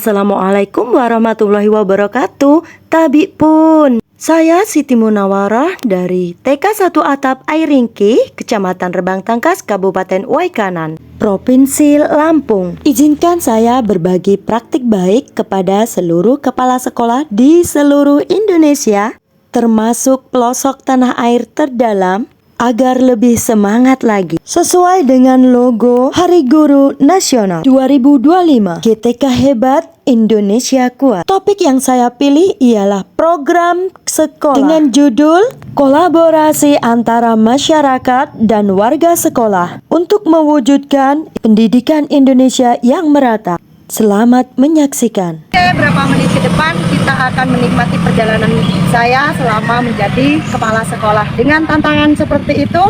Assalamualaikum warahmatullahi wabarakatuh. Tabi pun. Saya Siti Munawarah dari TK 1 Atap Airingki, Kecamatan Rebang Tangkas, Kabupaten Waikanan, Provinsi Lampung. Izinkan saya berbagi praktik baik kepada seluruh kepala sekolah di seluruh Indonesia, termasuk pelosok tanah air terdalam, agar lebih semangat lagi. Sesuai dengan logo Hari Guru Nasional 2025, GTK Hebat, Indonesia Kuat. Topik yang saya pilih ialah program sekolah dengan judul Kolaborasi antara masyarakat dan warga sekolah untuk mewujudkan pendidikan Indonesia yang merata. Selamat menyaksikan. Beberapa menit ke depan kita akan menikmati perjalanan saya selama menjadi kepala sekolah. Dengan tantangan seperti itu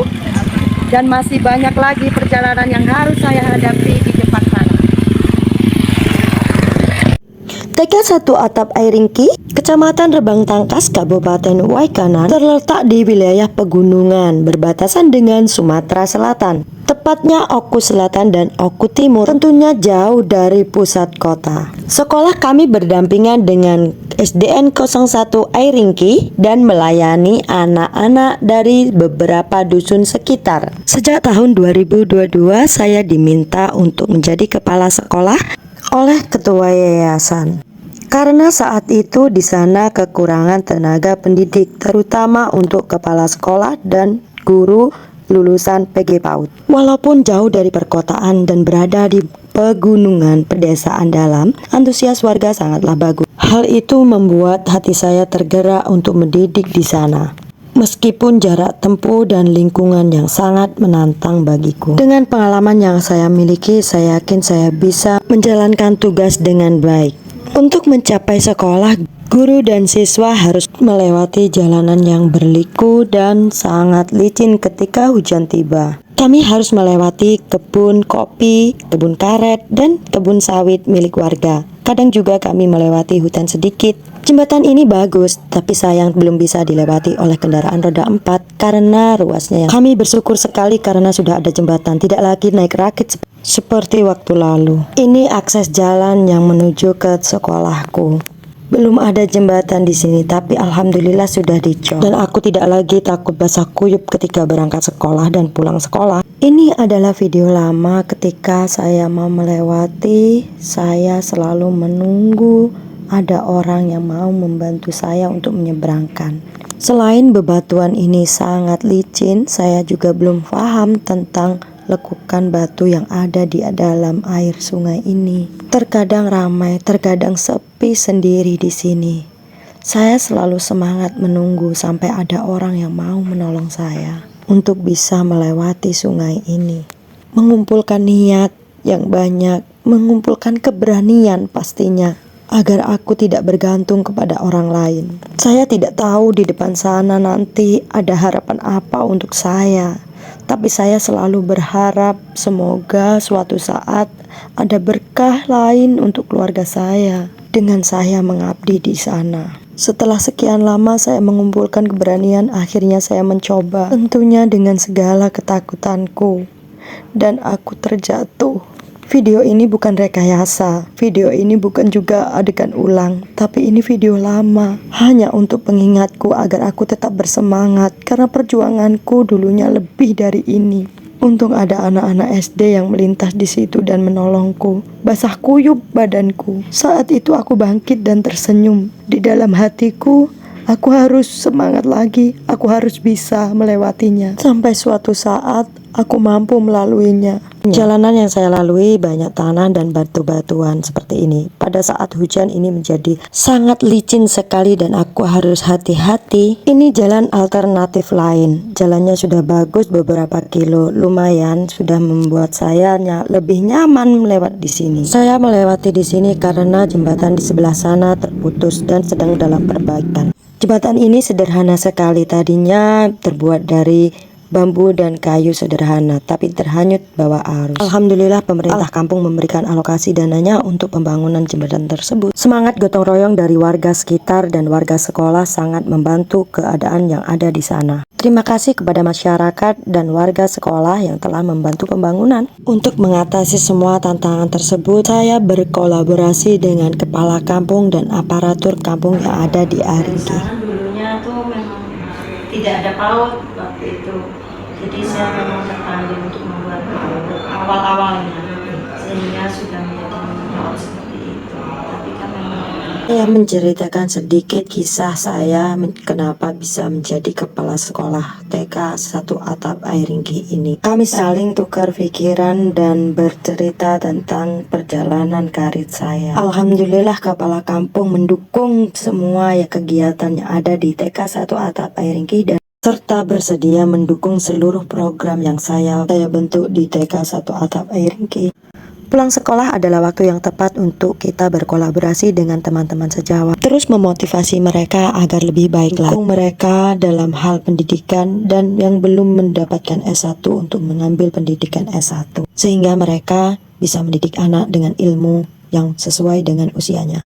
dan masih banyak lagi perjalanan yang harus saya hadapi di depan sana. TK 1 Atap Airingki, Kecamatan Rebang Tangkas, Kabupaten Waikanan, terletak di wilayah pegunungan berbatasan dengan Sumatera Selatan. Tepatnya Oku Selatan dan Oku Timur, tentunya jauh dari pusat kota. Sekolah kami berdampingan dengan SDN 01 Airingki dan melayani anak-anak dari beberapa dusun sekitar. Sejak tahun 2022 saya diminta untuk menjadi kepala sekolah oleh ketua yayasan. Karena saat itu di sana kekurangan tenaga pendidik, terutama untuk kepala sekolah dan guru lulusan PG PAUD. Walaupun jauh dari perkotaan dan berada di pegunungan pedesaan dalam, antusias warga sangatlah bagus. Hal itu membuat hati saya tergerak untuk mendidik di sana. Meskipun jarak tempuh dan lingkungan yang sangat menantang bagiku. Dengan pengalaman yang saya miliki, saya yakin saya bisa menjalankan tugas dengan baik. Untuk mencapai sekolah, guru dan siswa harus melewati jalanan yang berliku dan sangat licin ketika hujan tiba. Kami harus melewati kebun kopi, kebun karet, dan kebun sawit milik warga. Kadang juga kami melewati hutan sedikit. Jembatan ini bagus, tapi sayang belum bisa dilewati oleh kendaraan roda 4 karena ruasnya. Kami bersyukur sekali karena sudah ada jembatan, tidak lagi naik rakit seperti waktu lalu. Ini akses jalan yang menuju ke sekolahku. Belum ada jembatan di sini, tapi alhamdulillah sudah dicor. Dan aku tidak lagi takut basah kuyup ketika berangkat sekolah dan pulang sekolah. Ini adalah video lama ketika saya mau melewati. Saya selalu menunggu ada orang yang mau membantu saya untuk menyeberangkan. Selain bebatuan ini sangat licin, saya juga belum paham tentang lekukan batu yang ada di dalam air sungai ini. Terkadang ramai, terkadang sepi sendiri di sini. Saya selalu semangat menunggu sampai ada orang yang mau menolong saya untuk bisa melewati sungai ini. Mengumpulkan niat yang banyak, mengumpulkan keberanian pastinya, agar aku tidak bergantung kepada orang lain. Saya tidak tahu di depan sana nanti ada harapan apa untuk saya. Tapi saya selalu berharap semoga suatu saat ada berkah lain untuk keluarga saya dengan saya mengabdi di sana. Setelah sekian lama saya mengumpulkan keberanian, akhirnya saya mencoba, tentunya dengan segala ketakutanku, dan aku terjatuh. Video ini bukan rekayasa, video ini bukan juga adegan ulang, tapi ini video lama, hanya untuk pengingatku agar aku tetap bersemangat, karena perjuanganku dulunya lebih dari ini. Untung ada anak-anak SD yang melintas di situ dan menolongku. Basah kuyup badanku. Saat itu aku bangkit dan tersenyum. Di dalam hatiku, aku harus semangat lagi, aku harus bisa melewatinya. Sampai suatu saat, aku mampu melaluinya. Jalanan yang saya lalui banyak tanah dan batu-batuan seperti ini. Pada saat hujan ini menjadi sangat licin sekali dan aku harus hati-hati. Ini jalan alternatif lain. Jalannya sudah bagus beberapa kilo, lumayan sudah membuat saya lebih nyaman melewat di sini. Saya melewati di sini karena jembatan di sebelah sana terputus dan sedang dalam perbaikan. Jembatan ini sederhana sekali, tadinya terbuat dari bambu dan kayu sederhana tapi terhanyut bawah arus. Alhamdulillah pemerintah kampung memberikan alokasi dananya untuk pembangunan jembatan tersebut. Semangat gotong royong dari warga sekitar dan warga sekolah sangat membantu keadaan yang ada di sana. Terima kasih kepada masyarakat dan warga sekolah yang telah membantu pembangunan. Untuk mengatasi semua tantangan tersebut, saya berkolaborasi dengan kepala kampung dan aparatur kampung yang ada di Aringki. Dulunya tuh memang tidak ada PAUD waktu itu, jadi saya memang terpanggil untuk membuat PAUD awal-awalnya, sehingga sudah menjadi PAUD seperti itu. Tapi kan memang saya menceritakan sedikit kisah saya kenapa bisa menjadi kepala sekolah TK 1 Atap Aringki ini. Kami saling tukar pikiran dan bercerita tentang perjalanan karir saya. Alhamdulillah kepala kampung mendukung semua kegiatan yang ada di TK 1 Atap Aringki dan serta bersedia mendukung seluruh program yang saya bentuk di TK 1 Atap Aringki. Pulang sekolah adalah waktu yang tepat untuk kita berkolaborasi dengan teman-teman sejawat. Terus memotivasi mereka agar lebih baik lagi. Dukung mereka dalam hal pendidikan dan yang belum mendapatkan S1 untuk mengambil pendidikan S1. Sehingga mereka bisa mendidik anak dengan ilmu yang sesuai dengan usianya.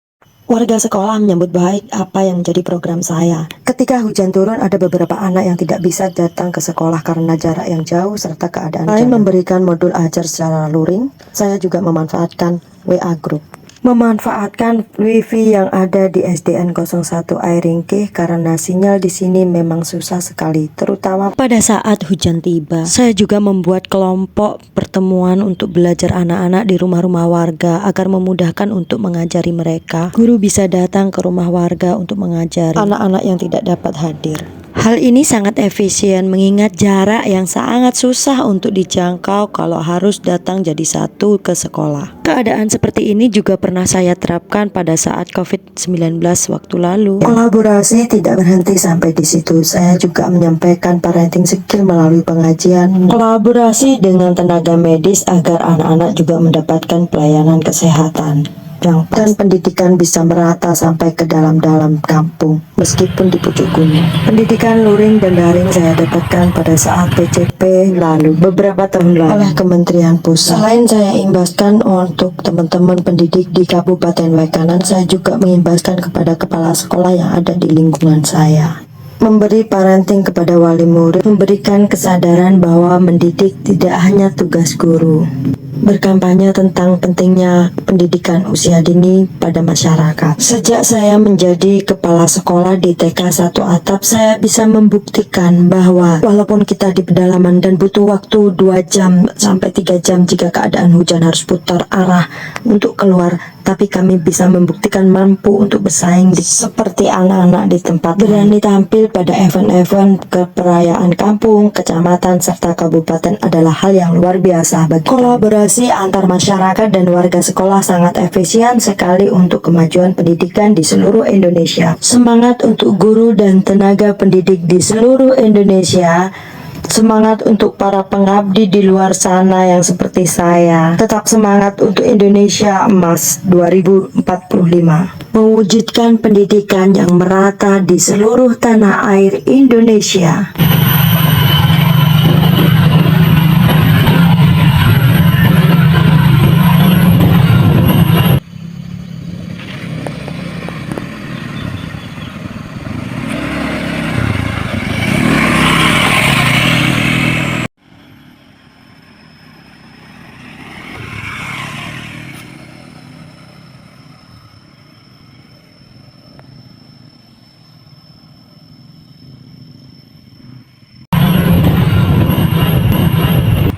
Warga sekolah menyambut baik apa yang menjadi program saya. Ketika hujan turun, ada beberapa anak yang tidak bisa datang ke sekolah karena jarak yang jauh serta keadaan selain memberikan modul ajar secara luring, saya juga memanfaatkan WA Group. Memanfaatkan wifi yang ada di SDN 01 Aringki karena sinyal di sini memang susah sekali, terutama pada saat hujan tiba. Saya juga membuat kelompok pertemuan untuk belajar anak-anak di rumah-rumah warga agar memudahkan untuk mengajari mereka. Guru bisa datang ke rumah warga untuk mengajari anak-anak yang tidak dapat hadir. Hal ini sangat efisien mengingat jarak yang sangat susah untuk dijangkau kalau harus datang jadi satu ke sekolah. Keadaan seperti ini juga pernah saya terapkan pada saat COVID-19 waktu lalu. Kolaborasi tidak berhenti sampai di situ. Saya juga menyampaikan parenting skill melalui pengajian. Kolaborasi dengan tenaga medis agar anak-anak juga mendapatkan pelayanan kesehatan. Dan pendidikan bisa merata sampai ke dalam-dalam kampung meskipun di pucuk gunung. Pendidikan luring dan daring saya dapatkan pada saat PCP lalu beberapa tahun lalu oleh Kementerian Pusat. Selain saya imbaskan untuk teman-teman pendidik di Kabupaten Waikanan, saya juga mengimbaskan kepada kepala sekolah yang ada di lingkungan saya. Memberi parenting kepada wali murid, memberikan kesadaran bahwa mendidik tidak hanya tugas guru. Berkampanye tentang pentingnya pendidikan usia dini pada masyarakat. Sejak saya menjadi kepala sekolah di TK 1 Atap, saya bisa membuktikan bahwa walaupun kita di pedalaman dan butuh waktu 2 jam sampai 3 jam jika keadaan hujan harus putar arah untuk keluar, tapi kami bisa membuktikan mampu untuk bersaing seperti anak-anak di tempat, berani tampil pada event-event keperayaan kampung, kecamatan, serta kabupaten adalah hal yang luar biasa bagi kolaborasi antar masyarakat dan warga sekolah sangat efisien sekali untuk kemajuan pendidikan di seluruh Indonesia. Semangat untuk guru dan tenaga pendidik di seluruh Indonesia. Semangat untuk para pengabdi di luar sana yang seperti saya. Tetap semangat untuk Indonesia Emas 2045. Mewujudkan pendidikan yang merata di seluruh tanah air Indonesia.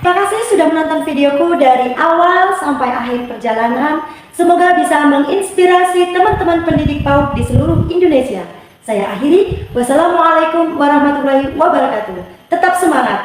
Terima kasih sudah menonton videoku dari awal sampai akhir perjalanan. Semoga bisa menginspirasi teman-teman pendidik PAUD di seluruh Indonesia. Saya akhiri. Wassalamualaikum warahmatullahi wabarakatuh. Tetap semangat.